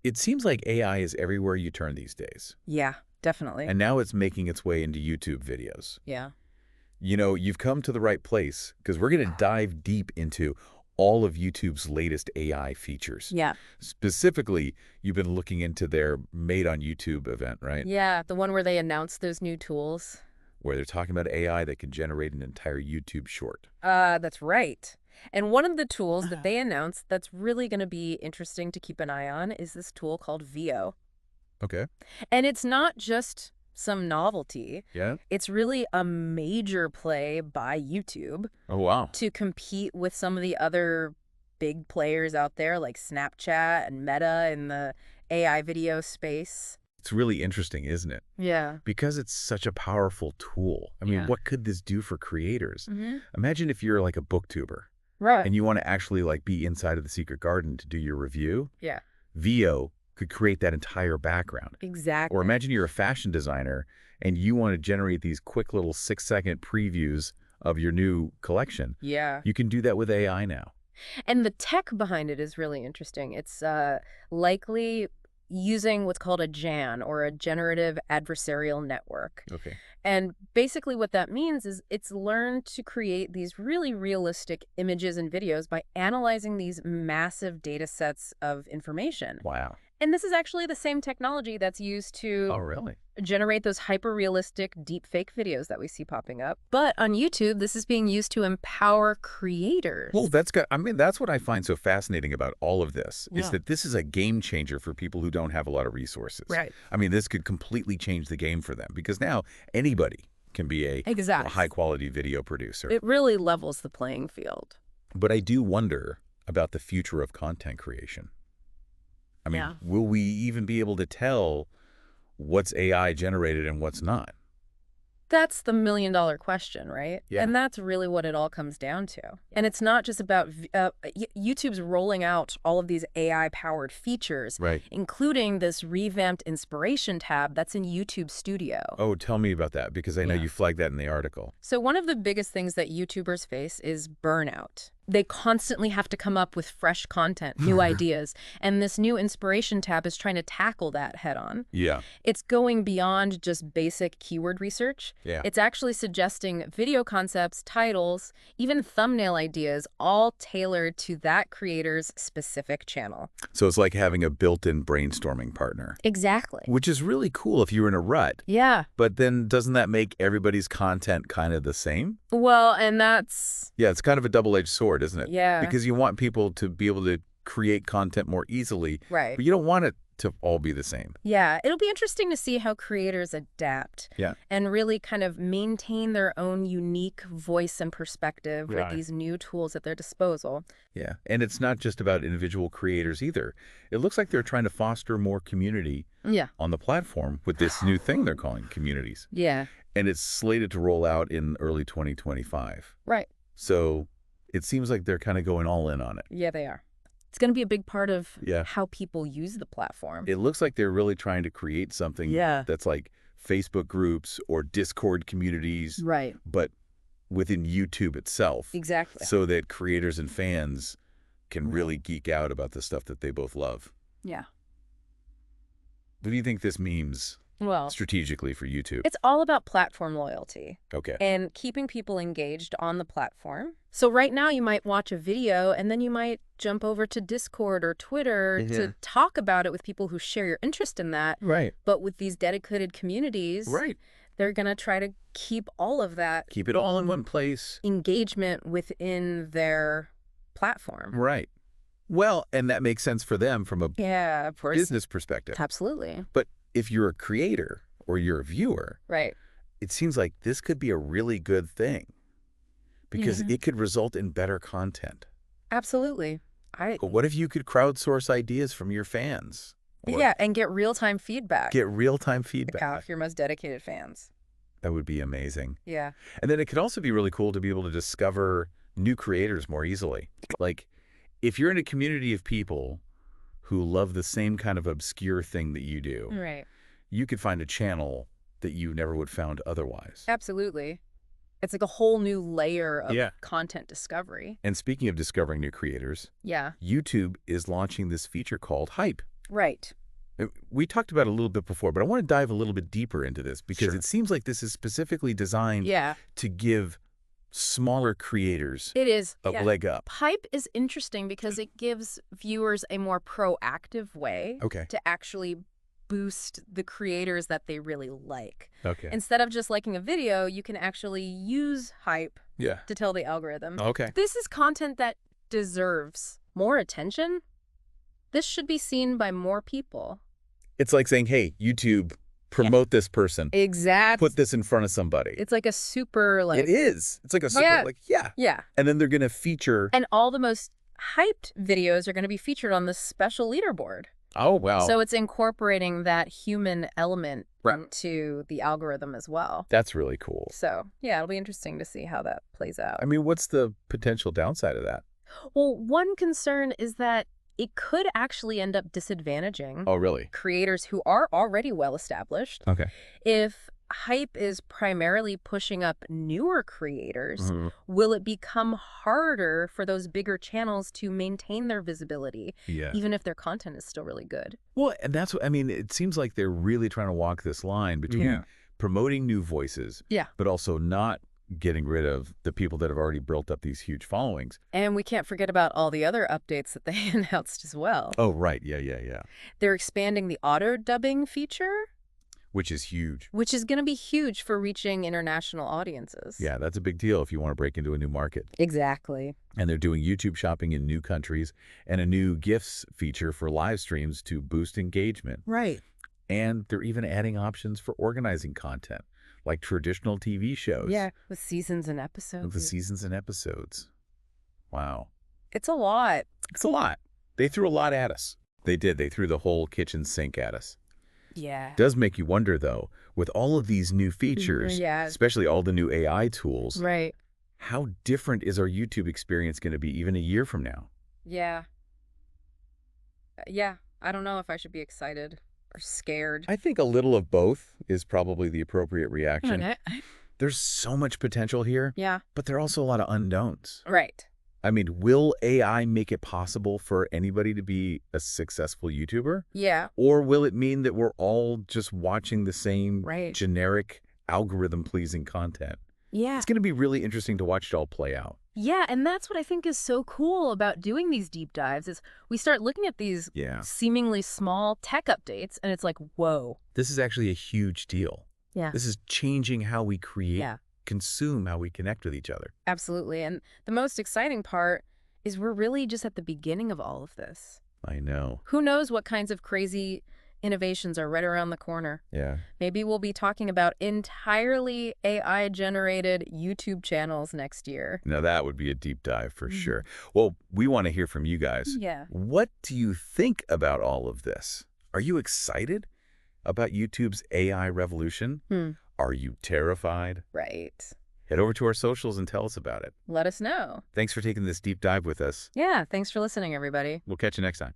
It seems like AI is everywhere you turn these days. Yeah, definitely. And now it's making its way into YouTube videos. Yeah. You know, you've come to the right place because we're going to dive deep into all of YouTube's latest AI features. Yeah. Specifically, you've been looking into their Made on YouTube event, right? Yeah, the one where they announced those new tools. Where they're talking about AI that can generate an entire YouTube short. That's right. And one of the tools that they announced that's really going to be interesting to keep an eye on is this tool called VO. Okay. And it's not just some novelty. Yeah? It's really a major play by YouTube Oh, wow. to compete with some of the other big players out there like Snapchat and Meta in the AI video space. It's really interesting, isn't it? Yeah. Because it's such a powerful tool. I mean, Yeah. what could this do for creators? Mm-hmm. Imagine if you're like a booktuber Right. and you want to actually like be inside of the secret garden to do your review. Yeah. VO could create that entire background. Exactly. Or imagine you're a fashion designer and you want to generate these quick little 6-second previews of your new collection. Yeah. You can do that with AI now. And the tech behind it is really interesting. It's likely using what's called a GAN, or a generative adversarial network. Okay. And basically what that means is it's learned to create these really realistic images and videos by analyzing these massive data sets of information. Wow. And this is actually the same technology that's used to Oh, really? generate those hyper-realistic deepfake videos that we see popping up. But on YouTube, this is being used to empower creators. Well, that's what I find so fascinating about all of this, is Yeah. that this is a game changer for people who don't have a lot of resources. Right. I mean, this could completely change the game for them because now anybody can be a Exactly. high-quality video producer. It really levels the playing field. But I do wonder about the future of content creation. I mean, Yeah. will we even be able to tell what's AI generated and what's not? That's the million-dollar question, right? Yeah. And that's really what it all comes down to. And it's not just about YouTube's rolling out all of these AI-powered features, Right. including this revamped inspiration tab that's in YouTube Studio. Oh, tell me about that, because I know Yeah. you flagged that in the article. So one of the biggest things that YouTubers face is burnout. They constantly have to come up with fresh content, new ideas, and this new inspiration tab is trying to tackle that head on. Yeah. It's going beyond just basic keyword research. Yeah. It's actually suggesting video concepts, titles, even thumbnail ideas, all tailored to that creator's specific channel. So it's like having a built-in brainstorming partner, Exactly. which is really cool if you're in a rut. Yeah. But then doesn't that make everybody's content kind of the same? Well, and that's... Yeah, it's kind of a double-edged sword, isn't it? Yeah. Because you want people to be able to create content more easily, Right. but you don't want it to all be the same. Yeah, it'll be interesting to see how creators adapt Yeah. and really kind of maintain their own unique voice and perspective with Right. these new tools at their disposal. Yeah. And it's not just about individual creators either. It looks like they're trying to foster more community Yeah. on the platform with this new thing they're calling communities. Yeah. And it's slated to roll out in early 2025. Right. So it seems like they're kind of going all in on it. Yeah, they are. It's going to be a big part of Yeah. how people use the platform. It looks like they're really trying to create something Yeah. that's like Facebook groups or Discord communities, Right. but within YouTube itself, Exactly. so that creators and fans can really geek out about the stuff that they both love. Yeah. What do you think this means Well, strategically for YouTube? it's all about platform loyalty Okay. and keeping people engaged on the platform. So right now you might watch a video and then you might jump over to Discord or Twitter to talk about it with people who share your interest in that. Right. But with these dedicated communities, Right. they're going to try to keep all of that Keep it all in one place. engagement within their platform. Right. Well, and that makes sense for them from a Yeah, of course. business perspective. Absolutely. But if you're a creator or you're a viewer, Right. it seems like this could be a really good thing because Yeah. it could result in better content. Absolutely. But what if you could crowdsource ideas from your fans? Or Yeah, and get real-time feedback. get real-time out feedback. of your most dedicated fans. That would be amazing. Yeah. And then it could also be really cool to be able to discover new creators more easily. Like, if you're in a community of people who love the same kind of obscure thing that you do, Right. you could find a channel that you never would have found otherwise. Absolutely. It's like a whole new layer of Yeah. content discovery. And speaking of discovering new creators, Yeah. YouTube is launching this feature called Hype. Right. We talked about it a little bit before, but I want to dive a little bit deeper into this because Sure. it seems like this is specifically designed Yeah. to give smaller creators It is. a Yeah. leg up. Hype is interesting because it gives viewers a more proactive way Okay. to actually boost the creators that they really like. Okay. Instead of just liking a video, you can actually use hype Yeah. to tell the algorithm, Okay. this is content that deserves more attention. This should be seen by more people. It's like saying, hey, YouTube, promote this person. Exactly. Put this in front of somebody. It's like a super, like... It is. It's like a super, Yeah. yeah. Yeah. And then they're going to feature. And all the most hyped videos are going to be featured on this special leaderboard. Oh, wow. So it's incorporating that human element Right. into the algorithm as well. That's really cool. So, yeah, it'll be interesting to see how that plays out. I mean, what's the potential downside of that? Well, one concern is that it could actually end up disadvantaging Oh, really? creators who are already well established. Okay. If hype is primarily pushing up newer creators, Mm-hmm. will it become harder for those bigger channels to maintain their visibility, Yeah. even if their content is still really good? Well, and that's what, I mean, it seems like they're really trying to walk this line between promoting new voices, but also not getting rid of the people that have already built up these huge followings. And we can't forget about all the other updates that they announced as well. Oh, right. Yeah. They're expanding the auto-dubbing feature, Which is huge. which is going to be huge for reaching international audiences. Yeah, that's a big deal if you want to break into a new market. Exactly. And they're doing YouTube shopping in new countries and a new gifts feature for live streams to boost engagement. Right. And they're even adding options for organizing content, like traditional TV shows. Yeah, with seasons and episodes. With the seasons and episodes. Wow. It's a lot. It's a lot. They threw a lot at us. They did. They threw the whole kitchen sink at us. Yeah. Does make you wonder, though, with all of these new features, Yeah. especially all the new AI tools, Right. how different is our YouTube experience going to be even a year from now? Yeah. Yeah. I don't know if I should be excited or scared. I think a little of both is probably the appropriate reaction. Okay. There's so much potential here, Yeah. but there are also a lot of unknowns. Right. I mean, will AI make it possible for anybody to be a successful YouTuber? Yeah. Or will it mean that we're all just watching the same Right. generic algorithm-pleasing content? Yeah. It's going to be really interesting to watch it all play out. Yeah, and that's what I think is so cool about doing these deep dives is we start looking at these seemingly small tech updates and it's like, whoa. This is actually a huge deal. Yeah. This is changing how we create, consume, how we connect with each other. Absolutely. And the most exciting part is we're really just at the beginning of all of this. I know. Who knows what kinds of crazy innovations are right around the corner. Yeah. Maybe we'll be talking about entirely AI-generated YouTube channels next year. Now, that would be a deep dive for sure. Well, we want to hear from you guys. Yeah. What do you think about all of this? Are you excited about YouTube's AI revolution? Are you terrified? Right. Head over to our socials and tell us about it. Let us know. Thanks for taking this deep dive with us. Yeah, thanks for listening, everybody. We'll catch you next time.